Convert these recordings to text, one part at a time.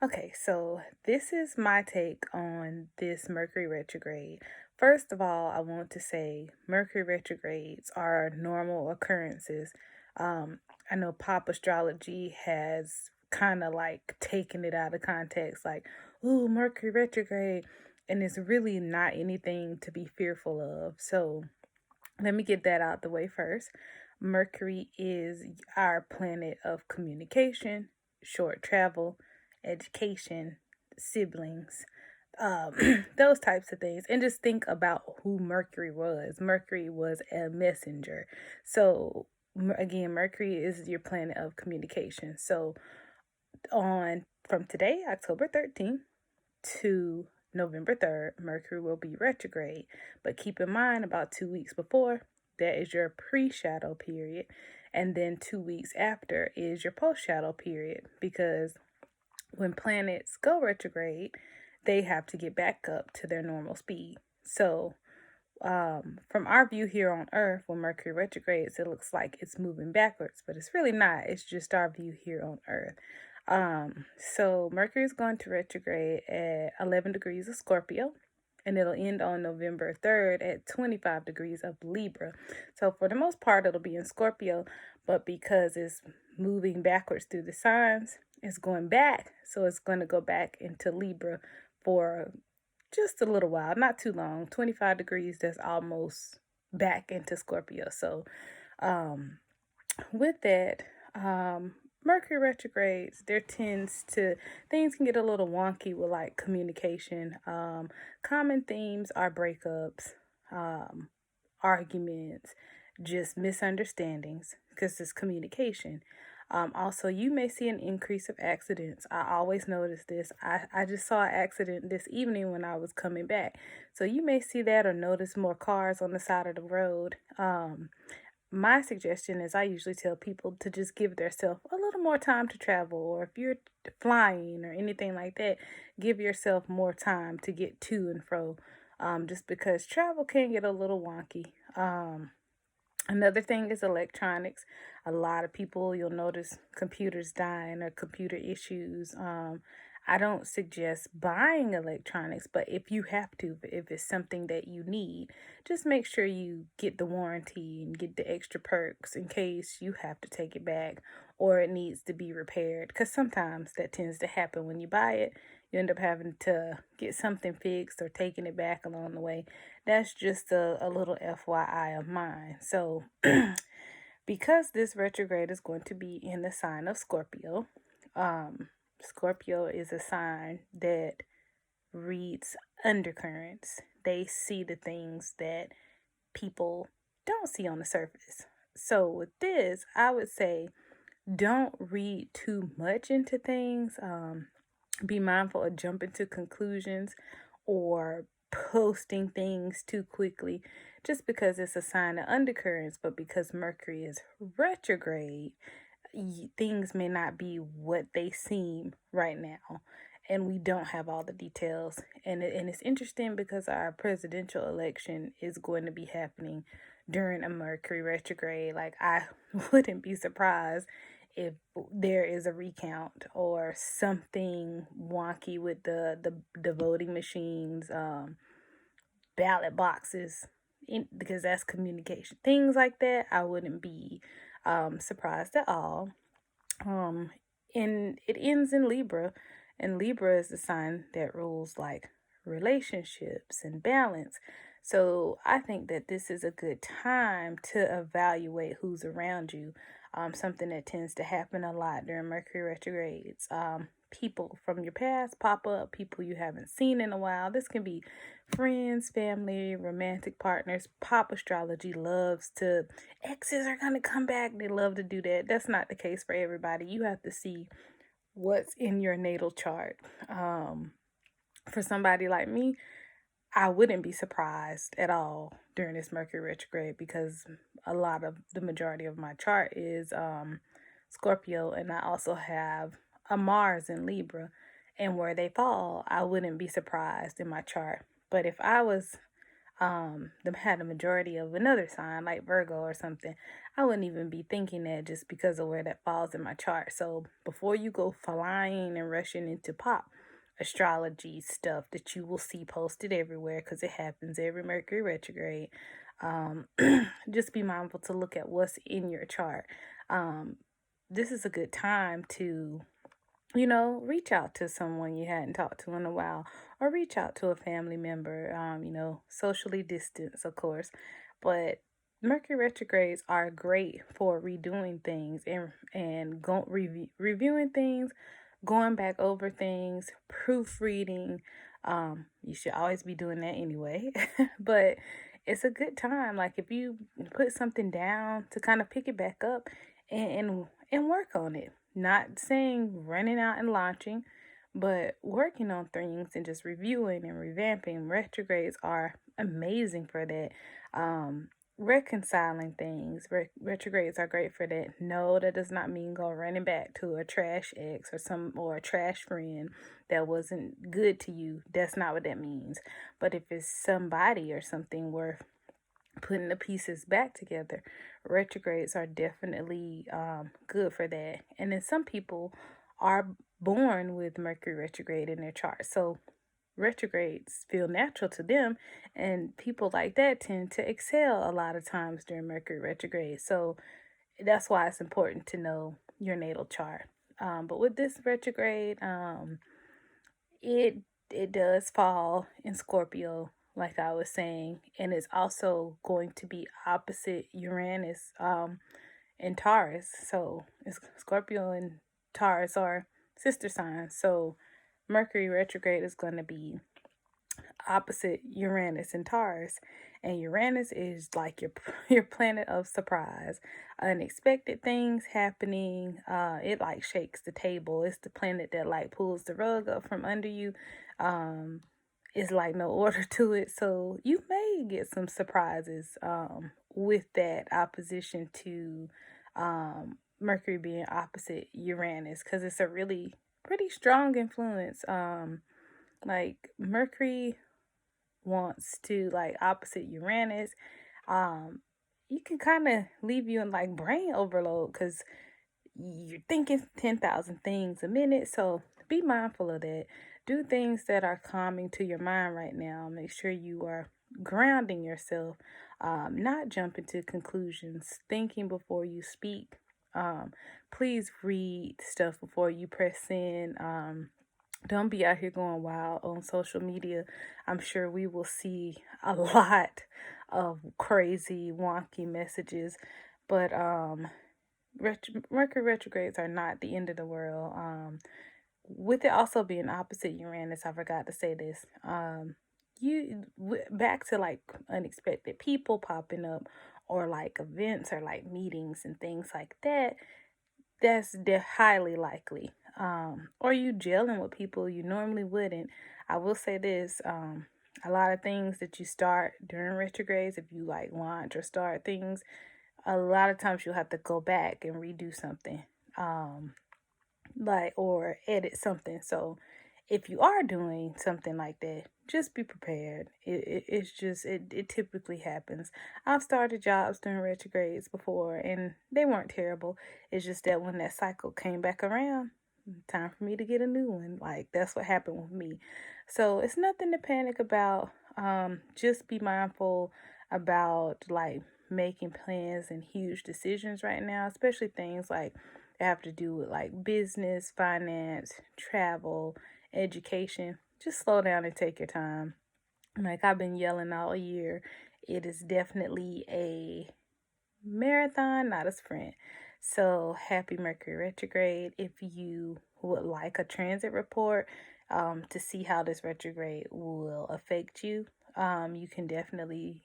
Okay, so this is my take on this Mercury retrograde. First of all, I want to say Mercury retrogrades are normal occurrences. I know pop astrology has kind of like taken it out of context, like, ooh, Mercury retrograde, and it's really not anything to be fearful of. So let me get that out the way first. Mercury is our planet of communication, short travel, education, siblings, those types of things. And just think about who Mercury was. Mercury was a messenger. So, again, Mercury is your planet of communication. So, on from today, October 13th, to November 3rd, Mercury will be retrograde. But keep in mind, about 2 weeks before, that is your pre shadow period. And then 2 weeks after is your post shadow period. Because when planets go retrograde, they have to get back up to their normal speed. So, from our view here on Earth, when Mercury retrogrades, it looks like it's moving backwards, but it's really not. It's just our view here on Earth. So Mercury is going to retrograde at 11 degrees of Scorpio, and it'll end on November 3rd at 25 degrees of Libra. So for the most part, it'll be in Scorpio, but because it's moving backwards through the signs, it's going back. So it's going to go back into Libra for just a little while, not too long. 25 degrees, that's almost back into Scorpio. So, um, with that, Mercury retrogrades, there tends to, things can get a little wonky with like communication. Common themes are breakups, arguments, just misunderstandings, because it's communication. Also, you may see an increase of accidents. I always notice this. I just saw an accident this evening when I was coming back. So you may see that or notice more cars on the side of the road. My suggestion is I usually tell people to just give themselves a little more time to travel, or if you're flying or anything like that, give yourself more time to get to and fro. Just because travel can get a little wonky. Another thing is electronics. A lot of people, you'll notice computers dying or computer issues. I don't suggest buying electronics, but if you have to, if it's something that you need, just make sure you get the warranty and get the extra perks in case you have to take it back or it needs to be repaired. Because sometimes that tends to happen when you buy it. You end up having to get something fixed or taking it back along the way. That's just a little FYI of mine. So, because this retrograde is going to be in the sign of Scorpio, Scorpio is a sign that reads undercurrents. They see the things that people don't see on the surface. So, with this, I would say don't read too much into things. Be mindful of jumping to conclusions or posting things too quickly just because it's a sign of undercurrents, but because Mercury is retrograde, things may not be what they seem right now. And we don't have all the details. And it's interesting because our presidential election is going to be happening during a Mercury retrograde. Like, I wouldn't be surprised if there is a recount or something wonky with the voting machines, ballot boxes, because that's communication. Things like that, I wouldn't be surprised at all. Um, and it ends in Libra, and Libra is the sign that rules like relationships and balance. So I think that this is a good time to evaluate who's around you. Something that tends to happen a lot during Mercury retrogrades. People from your past pop up, people you haven't seen in a while. This can be friends, family, romantic partners. Pop astrology loves to, exes are going to come back. They love to do that. That's not the case for everybody. You have to see what's in your natal chart. For somebody like me, I wouldn't be surprised at all during this Mercury retrograde because a lot of the majority of my chart is Scorpio, and I also have a Mars in Libra. And where they fall, I wouldn't be surprised in my chart. But if I was them had a majority of another sign like Virgo or something, I wouldn't even be thinking that just because of where that falls in my chart. So before you go flying and rushing into pop astrology stuff that you will see posted everywhere, because it happens every Mercury retrograde, um, just be mindful to look at what's in your chart. Um, this is a good time to, reach out to someone you hadn't talked to in a while, or reach out to a family member, socially distance, of course. But Mercury retrogrades are great for redoing things and reviewing things, going back over things, proofreading. You should always be doing that anyway, but it's a good time. Like if you put something down to kind of pick it back up and work on it. Not saying running out and launching, but working on things and just reviewing and revamping. Retrogrades are amazing for that. Reconciling things. Retrogrades are great for that. No, that does not mean go running back to a trash ex or a trash friend that wasn't good to you. That's not what that means. But if it's somebody or something worth putting the pieces back together, retrogrades are definitely good for that. And then some people are born with Mercury retrograde in their chart, so retrogrades feel natural to them, and people like that tend to excel a lot of times during Mercury retrograde. So that's why it's important to know your natal chart. But with this retrograde, it it does fall in Scorpio, like I was saying, and it's also going to be opposite Uranus in Taurus. So it's Scorpio and Taurus are sister signs. So Mercury retrograde is going to be opposite Uranus and Taurus. And Uranus is like your your planet of surprise, unexpected things happening. It like shakes the table. It's the planet that like pulls the rug up from under you. Um, it's like no order to it. So you may get some surprises with that opposition to Mercury being opposite Uranus, because it's a really pretty strong influence. Like Mercury wants to like opposite Uranus, um, you can kind of leave you in like brain overload because you're thinking 10,000 things a minute. So be mindful of that. Do things that are calming to your mind right now. Make sure you are grounding yourself, not jumping to conclusions, thinking before you speak. Please read stuff before you press in. Don't be out here going wild on social media. I'm sure we will see a lot of crazy, wonky messages. But Mercury retrogrades are not the end of the world. With it also being opposite Uranus, I forgot to say this. Back to like unexpected people popping up, or like events or like meetings and things like that. They're highly likely. Or you gelling with people you normally wouldn't. I will say this, a lot of things that you start during retrogrades, if you like launch or start things, a lot of times you'll have to go back and redo something. Like, or edit something. So if you are doing something like that, just be prepared. It's just it typically happens. I've started jobs during retrogrades before and they weren't terrible. It's just that when that cycle came back around, time for me to get a new one. Like that's what happened with me. So it's nothing to panic about. Just be mindful about like making plans and huge decisions right now, especially things like that have to do with like business, finance, travel, education. Just slow down and take your time. Like I've been yelling all year, it is definitely a marathon, not a sprint. So happy Mercury retrograde. If you would like a transit report to see how this retrograde will affect you, you can definitely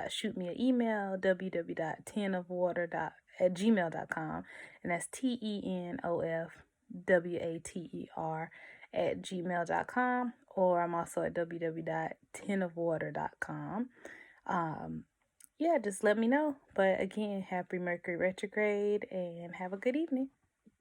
shoot me an email, www.tenofwater@gmail.com, and that's TENOFWATER@gmail.com, or I'm also at www.tenofwater.com. Yeah, just let me know. But again, happy Mercury retrograde and have a good evening.